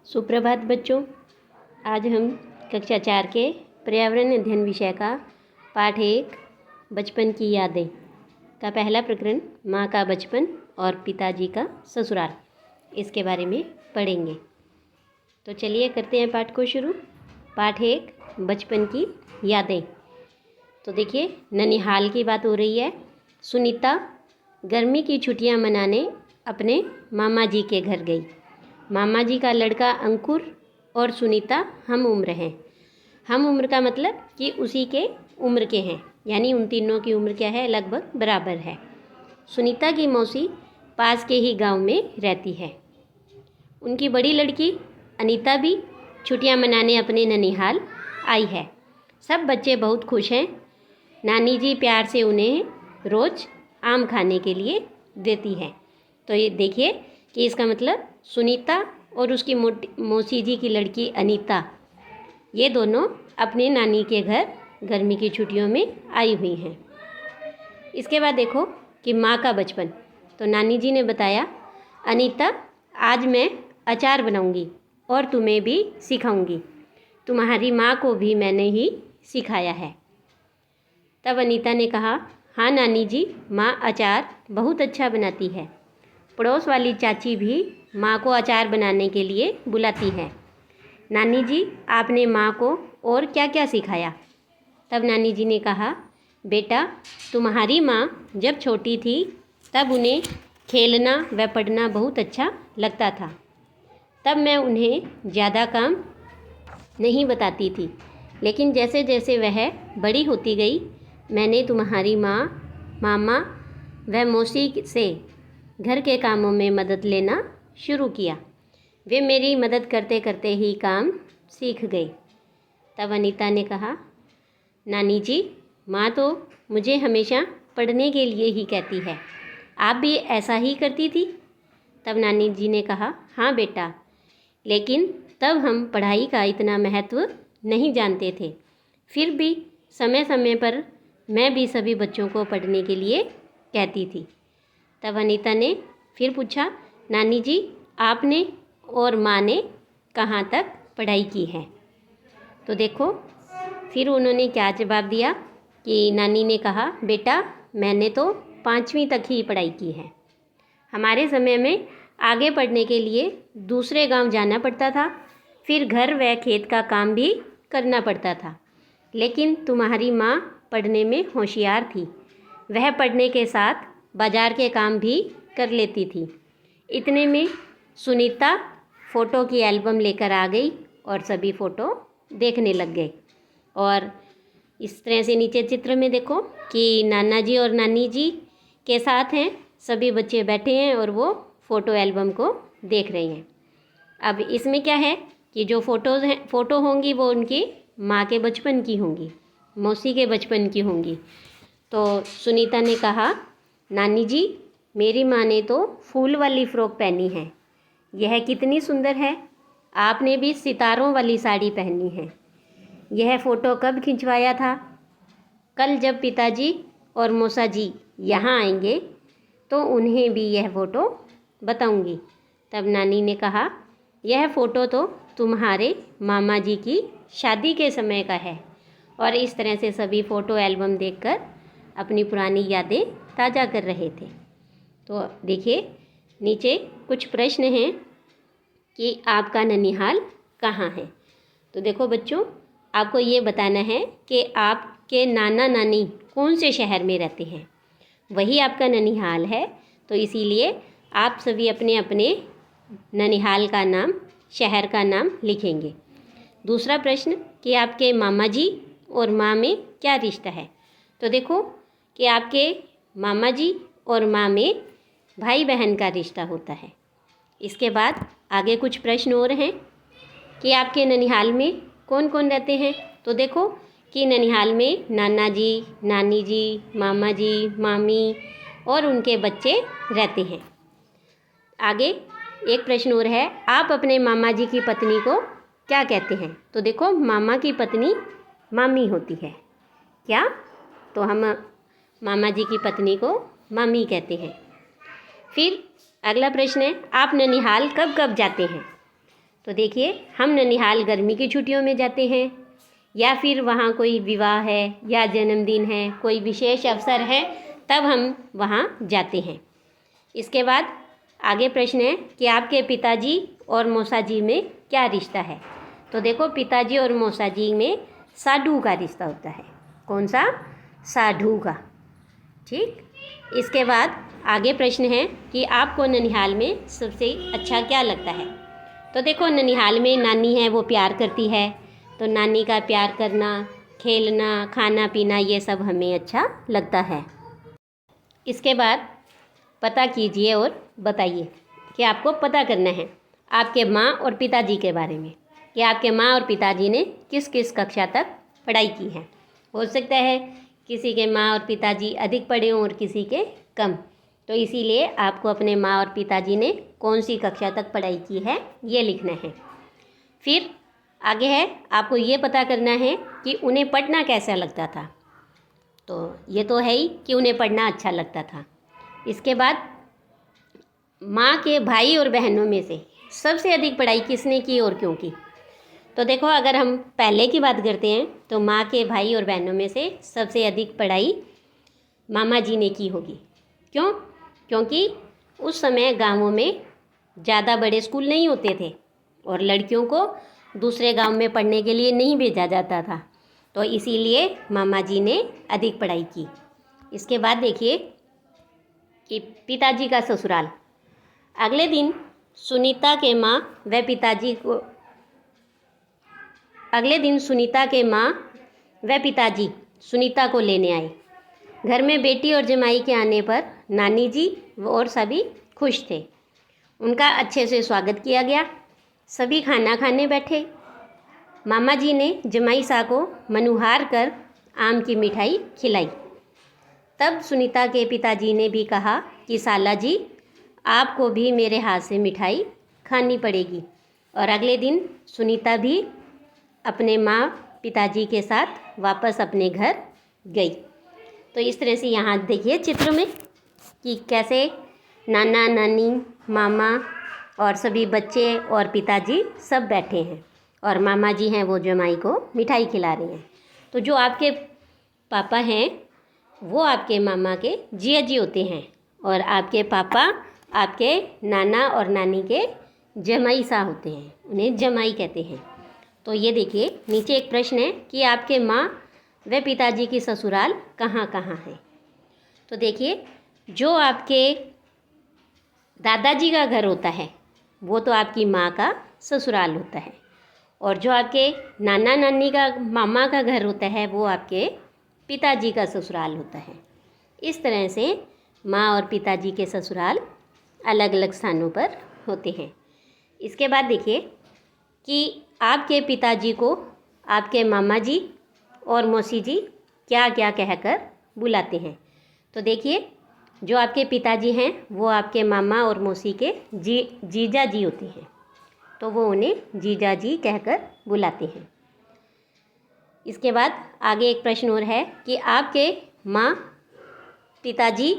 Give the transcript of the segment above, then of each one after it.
सुप्रभात बच्चों। आज हम कक्षा 4 के पर्यावरण अध्ययन विषय का पाठ 1 बचपन की यादें का पहला प्रकरण माँ का बचपन और पिताजी का ससुराल, इसके बारे में पढ़ेंगे। तो चलिए करते हैं पाठ को शुरू। पाठ 1 बचपन की यादें। तो देखिए, ननिहाल की बात हो रही है। सुनीता गर्मी की छुट्टियां मनाने अपने मामा जी के घर गई। मामा जी का लड़का अंकुर और सुनीता हम उम्र हैं। हम उम्र का मतलब कि उसी के उम्र के हैं, यानी उन तीनों की उम्र क्या है, लगभग बराबर है। सुनीता की मौसी पास के ही गांव में रहती है। उनकी बड़ी लड़की अनीता भी छुट्टियां मनाने अपने ननिहाल आई है। सब बच्चे बहुत खुश हैं। नानी जी प्यार से उन्हें रोज़ आम खाने के लिए देती है। तो ये देखिए कि इसका मतलब सुनीता और उसकी मौसी जी की लड़की अनीता, ये दोनों अपने नानी के घर गर्मी की छुट्टियों में आई हुई हैं। इसके बाद देखो कि माँ का बचपन। तो नानी जी ने बताया, अनीता आज मैं अचार बनाऊंगी और तुम्हें भी सिखाऊंगी। तुम्हारी माँ को भी मैंने ही सिखाया है। तब अनीता ने कहा, हाँ नानी जी, माँ अचार बहुत अच्छा बनाती है। पड़ोस वाली चाची भी माँ को अचार बनाने के लिए बुलाती है। नानी जी, आपने माँ को और क्या क्या सिखाया? तब नानी जी ने कहा, बेटा तुम्हारी माँ जब छोटी थी तब उन्हें खेलना व पढ़ना बहुत अच्छा लगता था। तब मैं उन्हें ज़्यादा काम नहीं बताती थी, लेकिन जैसे जैसे वह बड़ी होती गई मैंने तुम्हारी माँ, मामा व मौसी से घर के कामों में मदद लेना शुरू किया। वे मेरी मदद करते करते ही काम सीख गए। तब अनीता ने कहा, नानी जी, माँ तो मुझे हमेशा पढ़ने के लिए ही कहती है, आप भी ऐसा ही करती थी? तब नानी जी ने कहा, हाँ बेटा, लेकिन तब हम पढ़ाई का इतना महत्व नहीं जानते थे। फिर भी समय समय पर मैं भी सभी बच्चों को पढ़ने के लिए कहती थी। तब अनीता ने फिर पूछा, नानी जी, आपने और माँ ने कहाँ तक पढ़ाई की है? तो देखो फिर उन्होंने क्या जवाब दिया कि नानी ने कहा, बेटा मैंने तो 5वीं तक ही पढ़ाई की है। हमारे समय में आगे पढ़ने के लिए दूसरे गांव जाना पड़ता था, फिर घर व खेत का काम भी करना पड़ता था। लेकिन तुम्हारी माँ पढ़ने में होशियार थी। वह पढ़ने के साथ बाजार के काम भी कर लेती थी। इतने में सुनीता फ़ोटो की एल्बम लेकर आ गई और सभी फ़ोटो देखने लग गए। और इस तरह से नीचे चित्र में देखो कि नाना जी और नानी जी के साथ हैं, सभी बच्चे बैठे हैं और वो फ़ोटो एल्बम को देख रहे हैं। अब इसमें क्या है कि जो फ़ोटो होंगी वो उनकी माँ के बचपन की होंगी, मौसी के बचपन की होंगी। तो सुनीता ने कहा, नानी जी, मेरी माँ ने तो फूल वाली फ़्रॉक पहनी है, यह कितनी सुंदर है। आपने भी सितारों वाली साड़ी पहनी है। यह फ़ोटो कब खिंचवाया था? कल जब पिताजी और मौसा जी यहाँ आएंगे तो उन्हें भी यह फ़ोटो बताऊंगी। तब नानी ने कहा, यह फ़ोटो तो तुम्हारे मामा जी की शादी के समय का है। और इस तरह से सभी फ़ोटो एल्बम देखकर अपनी पुरानी यादें ताज़ा कर रहे थे। तो देखिए नीचे कुछ प्रश्न हैं कि आपका ननिहाल कहाँ है। तो देखो बच्चों, आपको ये बताना है कि आपके नाना नानी कौन से शहर में रहते हैं, वही आपका ननिहाल है। तो इसीलिए आप सभी अपने अपने ननिहाल का नाम, शहर का नाम लिखेंगे। दूसरा प्रश्न कि आपके मामा जी और माँ में क्या रिश्ता है। तो देखो कि आपके मामा जी और माँ में भाई बहन का रिश्ता होता है। इसके बाद आगे कुछ प्रश्न और हैं कि आपके ननिहाल में कौन कौन रहते हैं। तो देखो कि ननिहाल में नाना जी, नानी जी, मामा जी, मामी और उनके बच्चे रहते हैं। आगे एक प्रश्न और है, आप अपने मामा जी की पत्नी को क्या कहते हैं। तो देखो मामा की पत्नी मामी होती है क्या, तो हम मामा जी की पत्नी को मामी कहते हैं। फिर अगला प्रश्न है, आप ननिहाल कब कब जाते हैं। तो देखिए, हम ननिहाल गर्मी की छुट्टियों में जाते हैं या फिर वहाँ कोई विवाह है या जन्मदिन है, कोई विशेष अवसर है, तब हम वहाँ जाते हैं। इसके बाद आगे प्रश्न है कि आपके पिताजी और मौसाजी में क्या रिश्ता है। तो देखो, पिताजी और मौसाजी में साढ़ू का रिश्ता होता है। कौन सा? साढ़ू का। ठीक। इसके बाद आगे प्रश्न है कि आपको ननिहाल में सबसे अच्छा क्या लगता है। तो देखो, ननिहाल में नानी है वो प्यार करती है, तो नानी का प्यार करना, खेलना, खाना पीना, ये सब हमें अच्छा लगता है। इसके बाद पता कीजिए और बताइए कि आपको पता करना है आपके माँ और पिताजी के बारे में, कि आपके माँ और पिताजी ने किस किस कक्षा तक पढ़ाई की है। हो सकता है किसी के माँ और पिताजी अधिक पढ़े हों और किसी के कम, तो इसीलिए आपको अपने माँ और पिताजी ने कौन सी कक्षा तक पढ़ाई की है ये लिखना है। फिर आगे है, आपको ये पता करना है कि उन्हें पढ़ना कैसा लगता था। तो ये तो है ही कि उन्हें पढ़ना अच्छा लगता था। इसके बाद माँ के भाई और बहनों में से सबसे अधिक पढ़ाई किसने की और क्यों की। तो देखो, अगर हम पहले की बात करते हैं तो माँ के भाई और बहनों में से सबसे अधिक पढ़ाई मामा जी ने की होगी। क्यों? क्योंकि उस समय गाँवों में ज़्यादा बड़े स्कूल नहीं होते थे और लड़कियों को दूसरे गांव में पढ़ने के लिए नहीं भेजा जाता था, तो इसीलिए मामा जी ने अधिक पढ़ाई की। इसके बाद देखिए कि पिताजी का ससुराल। अगले दिन सुनीता के माँ व पिताजी सुनीता को लेने आए। घर में बेटी और जमाई के आने पर नानी जी और सभी खुश थे। उनका अच्छे से स्वागत किया गया। सभी खाना खाने बैठे। मामा जी ने जमाई सा को मनुहार कर आम की मिठाई खिलाई। तब सुनीता के पिताजी ने भी कहा कि साला जी, आपको भी मेरे हाथ से मिठाई खानी पड़ेगी। और अगले दिन सुनीता भी अपने माँ पिताजी के साथ वापस अपने घर गई। तो इस तरह से यहाँ देखिए चित्र में कि कैसे नाना नानी, मामा और सभी बच्चे और पिताजी सब बैठे हैं और मामा जी हैं वो जमाई को मिठाई खिला रही हैं। तो जो आपके पापा हैं वो आपके मामा के जिया जी होते हैं और आपके पापा आपके नाना और नानी के जमाई सा होते हैं, उन्हें जमाई कहते हैं। तो ये देखिए, नीचे एक प्रश्न है कि आपके माँ व पिताजी की ससुराल कहाँ कहाँ है। तो देखिए, जो आपके दादाजी का घर होता है वो तो आपकी माँ का ससुराल होता है, और जो आपके नाना नानी का, मामा का घर होता है वो आपके पिताजी का ससुराल होता है। इस तरह से माँ और पिताजी के ससुराल अलग अलग स्थानों पर होते हैं। इसके बाद देखिए कि आपके पिताजी को आपके मामा जी और मौसी जी क्या क्या कहकर बुलाते हैं। तो देखिए, जो आपके पिताजी हैं वो आपके मामा और मौसी के जीजा जी होते हैं, तो वो उन्हें जीजा जी कहकर बुलाते हैं। इसके बाद आगे एक प्रश्न और है कि आपके माँ पिताजी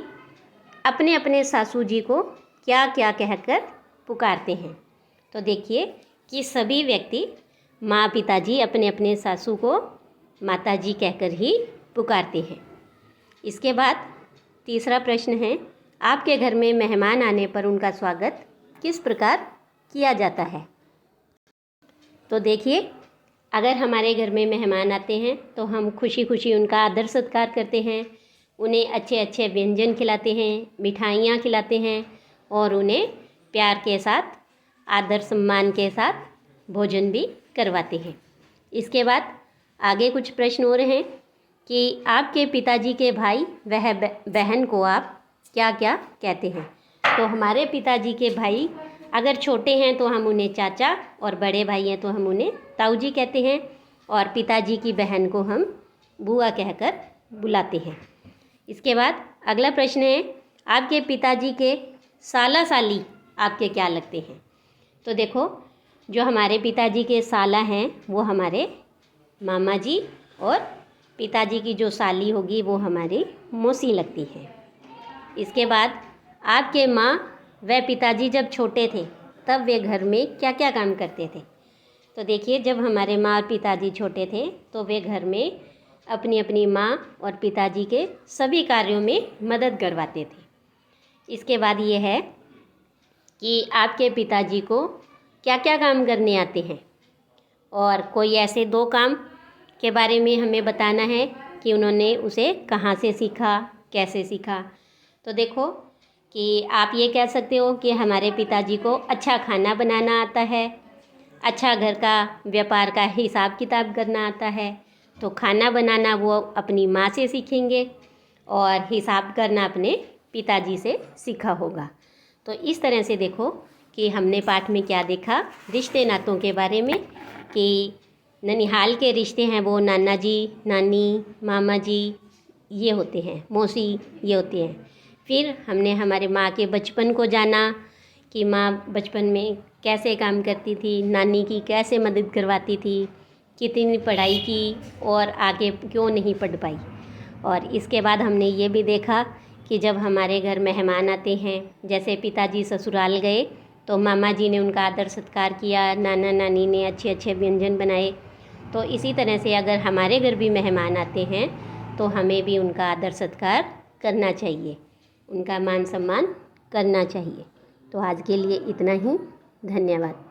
अपने अपने सासू जी को क्या क्या कहकर पुकारते हैं। तो देखिए कि सभी व्यक्ति माँ पिताजी अपने अपने सासू को माताजी कहकर ही पुकारते हैं। इसके बाद तीसरा प्रश्न है, आपके घर में मेहमान आने पर उनका स्वागत किस प्रकार किया जाता है। तो देखिए, अगर हमारे घर में मेहमान आते हैं तो हम खुशी खुशी उनका आदर सत्कार करते हैं, उन्हें अच्छे अच्छे व्यंजन खिलाते हैं, मिठाइयाँ खिलाते हैं और उन्हें प्यार के साथ, आदर सम्मान के साथ भोजन भी करवाते हैं। इसके बाद आगे कुछ प्रश्न और हैं कि आपके पिताजी के भाई वह बहन को आप क्या क्या कहते हैं। तो हमारे पिताजी के भाई अगर छोटे हैं तो हम उन्हें चाचा, और बड़े भाई हैं तो हम उन्हें ताऊ जी कहते हैं, और पिताजी की बहन को हम बुआ कहकर बुलाते हैं। इसके बाद अगला प्रश्न है, आपके पिताजी के साला साली आपके क्या लगते हैं। तो देखो, जो हमारे पिताजी के साला हैं वो हमारे मामा जी, और पिताजी की जो साली होगी वो हमारी मौसी लगती है। इसके बाद आपके माँ व पिताजी जब छोटे थे तब वे घर में क्या क्या काम करते थे। तो देखिए, जब हमारे माँ और पिताजी छोटे थे तो वे घर में अपनी अपनी माँ और पिताजी के सभी कार्यों में मदद करवाते थे। इसके बाद ये है कि आपके पिताजी को क्या क्या काम करने आते हैं, और कोई ऐसे 2 काम के बारे में हमें बताना है कि उन्होंने उसे कहाँ से सीखा, कैसे सीखा। तो देखो कि आप ये कह सकते हो कि हमारे पिताजी को अच्छा खाना बनाना आता है, अच्छा घर का व्यापार का हिसाब किताब करना आता है। तो खाना बनाना वो अपनी माँ से सीखेंगे और हिसाब करना अपने पिताजी से सीखा होगा। तो इस तरह से देखो कि हमने पाठ में क्या देखा, रिश्ते नातों के बारे में, कि ननिहाल के रिश्ते हैं वो नाना जी, नानी, मामा जी ये होते हैं, मौसी ये होते हैं। फिर हमने हमारे माँ के बचपन को जाना कि माँ बचपन में कैसे काम करती थी, नानी की कैसे मदद करवाती थी, कितनी पढ़ाई की और आगे क्यों नहीं पढ़ पाई। और इसके बाद हमने ये भी देखा कि जब हमारे घर मेहमान आते हैं, जैसे पिताजी ससुराल गए तो मामा जी ने उनका आदर सत्कार किया, नाना नानी ने अच्छे अच्छे व्यंजन बनाए। तो इसी तरह से अगर हमारे घर भी मेहमान आते हैं तो हमें भी उनका आदर सत्कार करना चाहिए, उनका मान सम्मान करना चाहिए। तो आज के लिए इतना ही। धन्यवाद।